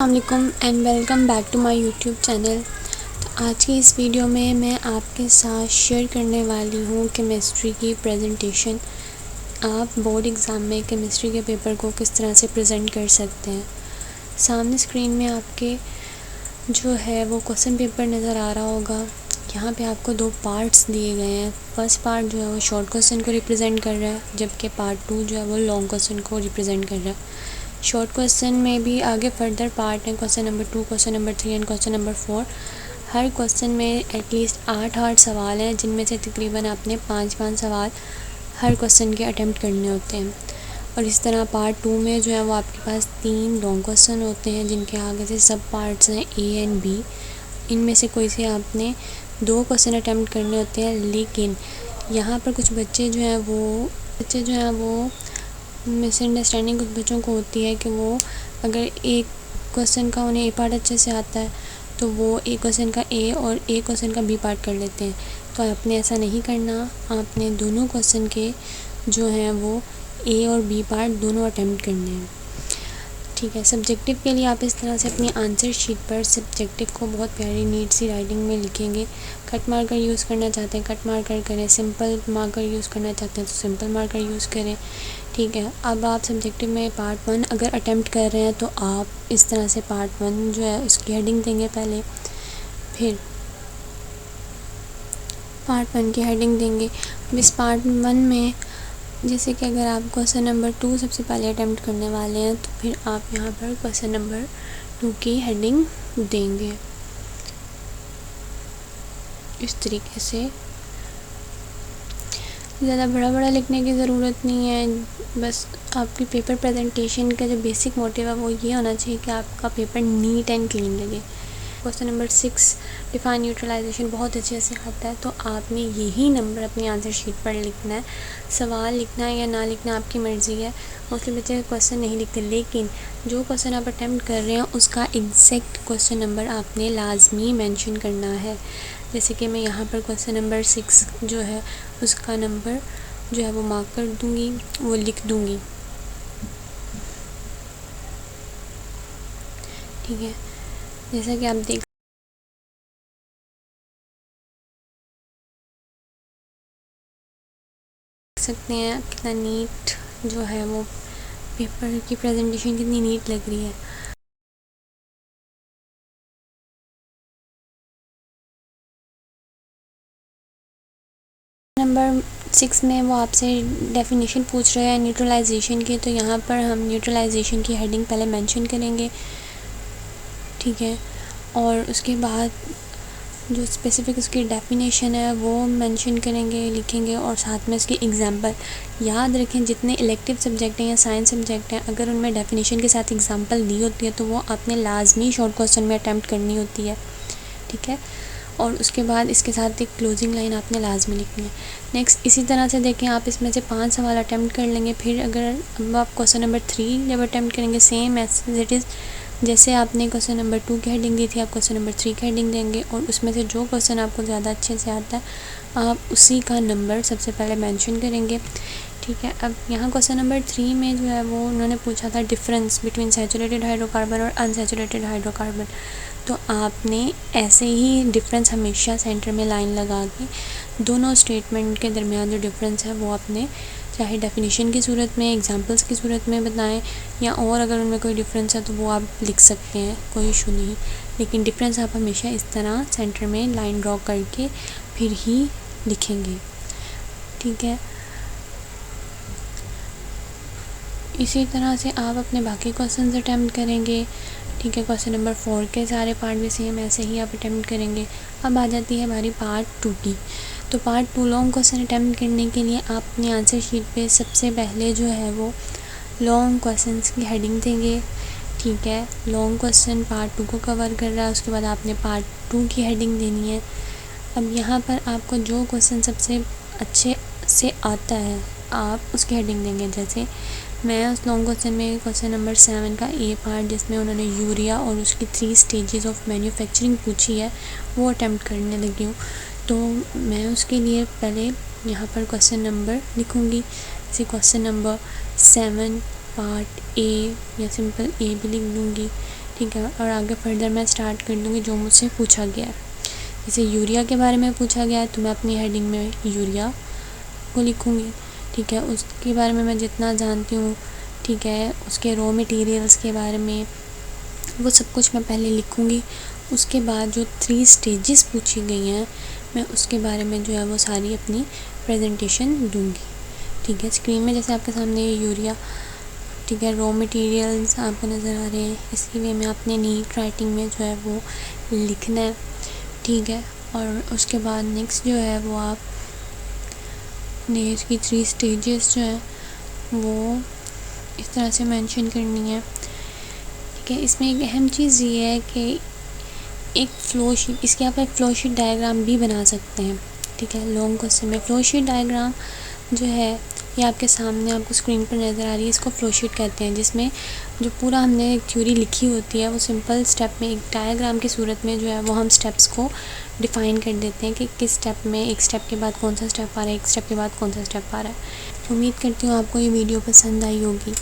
अस्सलामुअलैकुम and welcome back to my YouTube channel. तो आज की इस वीडियो में मैं आपके साथ शेयर करने वाली हूँ केमिस्ट्री की प्रेजेंटेशन। आप बोर्ड एग्ज़ाम में केमिस्ट्री के पेपर को किस तरह से प्रेजेंट कर सकते हैं। सामने स्क्रीन में आपके जो है वो क्वेश्चन पेपर नज़र आ रहा होगा। यहाँ पे आपको दो पार्ट्स दिए गए हैं। फर्स्ट पार्ट जो है वो शॉर्ट क्वेश्चन को रिप्रेजेंट कर रहा है, जबकि पार्ट 2 जो है वो लॉन्ग क्वेश्चन को रिप्रेजेंट कर रहा है। शॉर्ट क्वेश्चन में भी आगे फर्दर पार्ट है, question number 2, question number 3 and question number 4। Her question में एटलीस्ट 8 सवाल हैं, जिनमें से तकरीबन आपने 5 सवाल हर क्वेश्चन के अटेम्प्ट करने होते हैं। और इस तरह पार्ट 2 में जो है वो आपके पास 3 लॉन्ग क्वेश्चन होते हैं, जिनके आगे से सब पार्ट्स हैं ए एंड बी। इनमें से कोई से आपने 2 क्वेश्चन अटेम्प्ट करने होते हैं। लेकिन यहाँ पर कुछ बच्चे जो हैं वो मिसअंडरस्टैंडिंग कुछ बच्चों को होती है कि वो अगर एक क्वेश्चन का उन्हें ए पार्ट अच्छे से आता है तो वो एक क्वेश्चन का ए और एक क्वेश्चन का बी पार्ट कर लेते हैं। तो आपने ऐसा नहीं करना, आपने दोनों क्वेश्चन के जो हैं वो ए और बी पार्ट दोनों अटेम्प्ट करने हैं। ठीक है। सब्जेक्टिव के लिए आप इस तरह से अपनी आंसर शीट पर सब्जेक्टिव को बहुत प्यारी नीट सी राइटिंग में लिखेंगे। कट मार्कर यूज़ करना चाहते हैं कट मार्कर करें, सिंपल मार्कर यूज़ करना चाहते हैं तो सिंपल मार्कर यूज़ करें। ठीक है। अब आप सब्जेक्टिव में पार्ट 1 अगर अटेम्प्ट कर रहे हैं तो आप इस तरह से पार्ट 1 जो है उसकी हेडिंग देंगे पहले, फिर पार्ट 1 की हेडिंग देंगे। अब इस पार्ट 1 में जैसे कि अगर आप क्वेश्चन नंबर 2 सबसे पहले अटेम्प्ट करने वाले हैं तो फिर आप यहाँ पर क्वेश्चन नंबर 2 की हेडिंग देंगे इस तरीके से। ज़्यादा बड़ा लिखने की ज़रूरत नहीं है, बस आपकी पेपर प्रेजेंटेशन का जो बेसिक मोटिव है वो ये होना चाहिए कि आपका पेपर नीट एंड क्लीन लगे। क्वेश्चन नंबर 6 डिफाइन न्यूट्रलाइजेशन बहुत अच्छे से आता है, तो आपने यही नंबर अपनी आंसर शीट पर लिखना है। सवाल लिखना है या ना लिखना आपकी मर्ज़ी है। मोस्टली बच्चे क्वेश्चन नहीं लिखते, लेकिन जो क्वेश्चन आप अटैम्प्ट कर रहे हैं उसका एग्जैक्ट क्वेश्चन नंबर आपने लाजमी मेंशन करना है। जैसे कि मैं यहाँ पर क्वेश्चन नंबर 6 जो है उसका नंबर जो है वो मार्क कर दूँगी, वो लिख दूँगी। ठीक है। जैसा कि आप देख सकते हैं कितना नीट जो है वो पेपर की प्रेजेंटेशन कितनी नीट लग रही है। नंबर 6 में वो आपसे डेफिनेशन पूछ रहे हैं न्यूट्रलाइजेशन की, तो यहाँ पर हम न्यूट्रलाइजेशन की हेडिंग पहले मेंशन करेंगे। ठीक है। और उसके बाद जो स्पेसिफ़िक उसकी डेफिनेशन है वो मेंशन करेंगे, लिखेंगे, और साथ में उसकी एग्जांपल। याद रखें जितने इलेक्टिव सब्जेक्ट हैं या साइंस सब्जेक्ट हैं, अगर उनमें डेफिनेशन के साथ एग्जांपल दी होती है तो वो आपने लाजमी शॉर्ट क्वेश्चन में अटैम्प्ट करनी होती है। ठीक है। और उसके बाद इसके साथ एक क्लोजिंग लाइन आपने लाजमी लिखनी है। नेक्स्ट इसी तरह से देखें, आप इसमें से 5 सवाल अटैम्प्ट कर लेंगे। फिर अगर अब आप क्वेश्चन नंबर 3 जब अटैम्प्ट करेंगे, सेम एज इट इज़ जैसे आपने क्वेश्चन नंबर 2 की हेडिंग दी थी, आप क्वेश्चन नंबर 3 की हेडिंग देंगे, और उसमें से जो क्वेश्चन आपको ज़्यादा अच्छे से आता है आप उसी का नंबर सबसे पहले मेंशन करेंगे। ठीक है। अब यहाँ क्वेश्चन नंबर 3 में जो है वो उन्होंने पूछा था डिफरेंस बिटवीन सैचुरेटेड हाइड्रोकार्बन और अनसैचुरेटेड हाइड्रोकार्बन। तो आपने ऐसे ही डिफरेंस हमेशा सेंटर में लाइन लगा के दोनों स्टेटमेंट के दरमियान जो डिफरेंस है वो आपने चाहे डेफिनेशन की सूरत में, एग्जांपल्स की सूरत में बताएं, या और अगर उनमें कोई डिफरेंस है तो वो आप लिख सकते हैं, कोई इशू नहीं। लेकिन डिफरेंस आप हमेशा इस तरह सेंटर में लाइन ड्रॉ करके फिर ही लिखेंगे। ठीक है। इसी तरह से आप अपने बाकी क्वेश्चन अटैम्प्ट करेंगे। ठीक है। क्वेश्चन नंबर 4 के सारे पार्ट भी सेम ऐसे ही आप अटैम्प्ट करेंगे। अब आ जाती है हमारी पार्ट 2 की। तो पार्ट 2 लॉन्ग क्वेश्चन अटैम्प्ट करने के लिए आप अपनी आंसर शीट पे सबसे पहले जो है वो लॉन्ग क्वेश्चन की हेडिंग देंगे। ठीक है। लॉन्ग क्वेश्चन पार्ट 2 को कवर कर रहा है, उसके बाद आपने पार्ट 2 की हेडिंग देनी है। अब यहाँ पर आपको जो क्वेश्चन सबसे अच्छे से आता है आप उसकी हेडिंग देंगे। जैसे मैं उस लॉन्ग क्वेश्चन में क्वेश्चन नंबर 7 का ए पार्ट, जिसमें उन्होंने यूरिया और उसकी 3 स्टेजेस ऑफ मैन्युफैक्चरिंग पूछी है, वो अटैम्प्ट करने लगी हूँ। तो मैं उसके लिए पहले यहाँ पर क्वेश्चन नंबर लिखूँगी। जैसे क्वेश्चन नंबर 7 पार्ट ए, या सिंपल ए भी लिख दूँगी। ठीक है। और आगे फर्दर मैं स्टार्ट कर दूँगी जो मुझसे पूछा गया है। जैसे यूरिया के बारे में पूछा गया है तो मैं अपनी हेडिंग में यूरिया को लिखूँगी, ठीक है। उसके बारे में मैं जितना जानती हूँ, ठीक है, उसके रॉ मटेरियल्स के बारे में वो सब कुछ मैं पहले लिखूँगी। उसके बाद जो 3 स्टेजेस पूछी गई हैं मैं उसके बारे में जो है वो सारी अपनी प्रेजेंटेशन दूँगी, ठीक है। स्क्रीन में जैसे आपके सामने यूरिया, ठीक है, रॉ मटेरियल्स आपको नज़र आ रहे हैं। इसी वे में आपने नीट राइटिंग में जो है वो लिखना है, ठीक है। और उसके बाद नेक्स्ट जो है वो आप इसकी 3 स्टेजेस जो है वो इस तरह से मेंशन करनी है, ठीक है। इसमें एक अहम चीज़ ये है कि एक फ़्लो शीट, इसके आप एक फ़्लो शीट डायग्राम भी बना सकते हैं, ठीक है। लॉन्ग क्वेश्चन में फ़्लो शीट डायग्राम जो है ये आपके सामने आपको स्क्रीन पर नज़र आ रही है, इसको फ़्लो शीट कहते हैं। जिसमें जो पूरा हमने एक थ्योरी लिखी होती है वो सिंपल स्टेप में एक डायग्राम की सूरत में जो है वो हम स्टेप्स को डिफ़ाइन कर देते हैं कि किस स्टेप में, एक स्टेप के बाद कौन सा स्टेप आ रहा है, एक स्टेप के बाद कौन सा स्टेप आ रहा है। उम्मीद करती हूँ आपको ये वीडियो पसंद आई होगी।